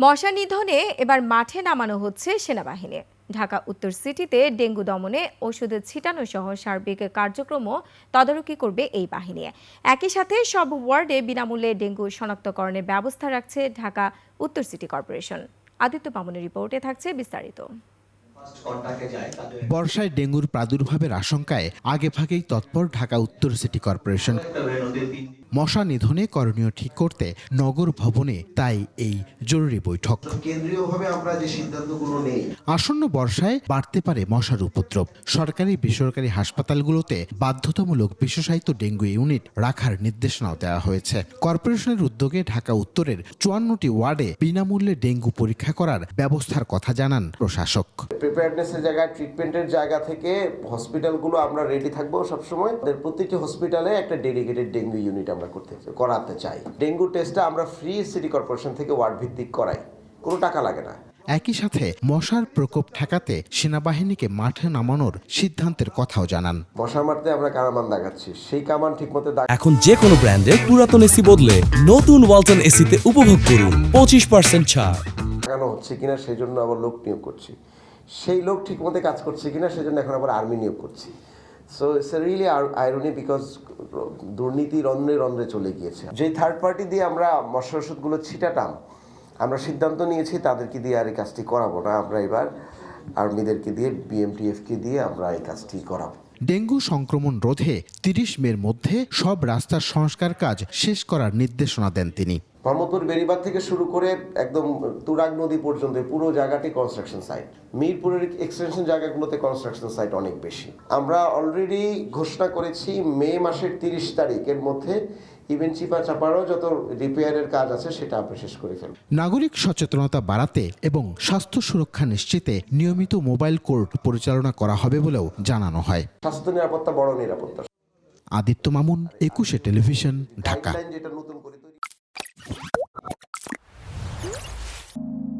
মশা নিধনে এবার মাঠে নামানো হচ্ছে সেনাবাহিনী। ঢাকা উত্তর সিটিতে ডেঙ্গু দমনে ওষুধের ছিটানো সহ সার্বিক কার্যক্রমও তদারকি করবে এই বাহিনী। একই সাথে সব ওয়ার্ডে বিনামূল্যে ডেঙ্গু শনাক্তকরণের ব্যবস্থা রাখছে ঢাকা উত্তর সিটি কর্পোরেশন। আদিত্য মামুনের রিপোর্টে থাকছে বিস্তারিত। বর্ষায় ডেঙ্গুর প্রাদুর্ভাবের আশঙ্কায় আগেভাগেই তৎপর ঢাকা উত্তর সিটি কর্পোরেশন। মশা নিধনে করণীয় ঠিক করতে নগর ভবনে তাই এই জরুরি বৈঠক। কেন্দ্রীয়ভাবে আমরা যে সিদ্ধান্তগুলো নেই, আসন্ন বর্ষায় বাড়তে পারে মশার উপদ্রব। সরকারি বেসরকারি হাসপাতালগুলোতে বাধ্যতামূলক বিশেষায়িত ডেঙ্গু ইউনিট রাখার নির্দেশনাও দেওয়া হয়েছে। কর্পোরেশনের উদ্যোগে ঢাকা উত্তরের 54টি ওয়ার্ডে বিনামূল্যে ডেঙ্গু পরীক্ষা করার ব্যবস্থার কথা জানান প্রশাসক। প্রিপেয়ারনেসের জায়গা, ট্রিটমেন্টের জায়গা থেকে হসপিটালগুলো আমরা রেডি থাকবো সবসময়। প্রতিটি হসপিটালে একটা ডেডিকেটেড ডেঙ্গু ইউনিট আমরা করাতে চাই। ডেঙ্গু টেস্টটা আমরা ফ্রি সিটি কর্পোরেশন থেকে ওয়ার্ড ভিত্তিক করাই, কোনো টাকা লাগে না। একই সাথে মশার প্রকোপ ঠেকাতে সেনাবাহিনীকে মাঠে নামানোর সিদ্ধান্তের কথাও জানান। মশা মারতে আমরা কামান দাগাচ্ছি, সেই কামান ঠিকমতো এখন যে কোনো ব্র্যান্ডের পুরাতন এসি বদলে নতুন ওয়ালটন এসিতে উপভোগ করুন 25% ছাড়। লাগানো হচ্ছে কিনা সেই জন্য আবার লোক নিয়োগ করছি, সেই লোক ঠিকমতো কাজ করছে কিনা সেই জন্য এখন আবার আর্মি নিয়োগ করছি। So it's really irony, because দুর্নীতি রন্ধ্রে রন্ধ্রে চলে গিয়েছে। যে থার্ড পার্টি দিয়ে আমরা মশার ওষুধগুলো ছিটাতাম, আমরা সিদ্ধান্ত নিয়েছি তাদেরকে দিয়ে আর এই কাজটি করাবো না। আমরা এবার আর্মিদেরকে দিয়ে, বিএমটিএফকে দিয়ে আমরা এই কাজটি করাবো। ডেঙ্গু সংক্রমণ রোধে 30 মের মধ্যে সব রাস্তার সংস্কার কাজ শেষ করার নির্দেশনা দেন তিনি। মোহাম্মদপুর বেড়িবাঁধ থেকে শুরু করে একদম তুরাগ নদী পর্যন্ত পুরো জায়গাটি কনস্ট্রাকশন সাইট। মিরপুরের এক্সটেনশন জায়গাগুলোতে কনস্ট্রাকশন সাইট অনেক বেশি। আমরা অলরেডি ঘোষণা করেছি মে মাসের 30 তারিখের মধ্যে ইভেন চিপা চাপারও যত রিপেয়ারের কাজ আছে সেটা আমরা শেষ করে ফেলব। নাগরিক সচেতনতা বাড়াতে এবং স্বাস্থ্য সুরক্ষা নিশ্চিতে নিয়মিত মোবাইল কোর্ট পরিচালনা করা হবে বলেও জানানো হয়। স্বাস্থ্য নিরাপত্তা বড় নিরাপত্তা। আদিত্য মামুন, 21 টেলিভিশন, ঢাকা। যেটা নতুন করে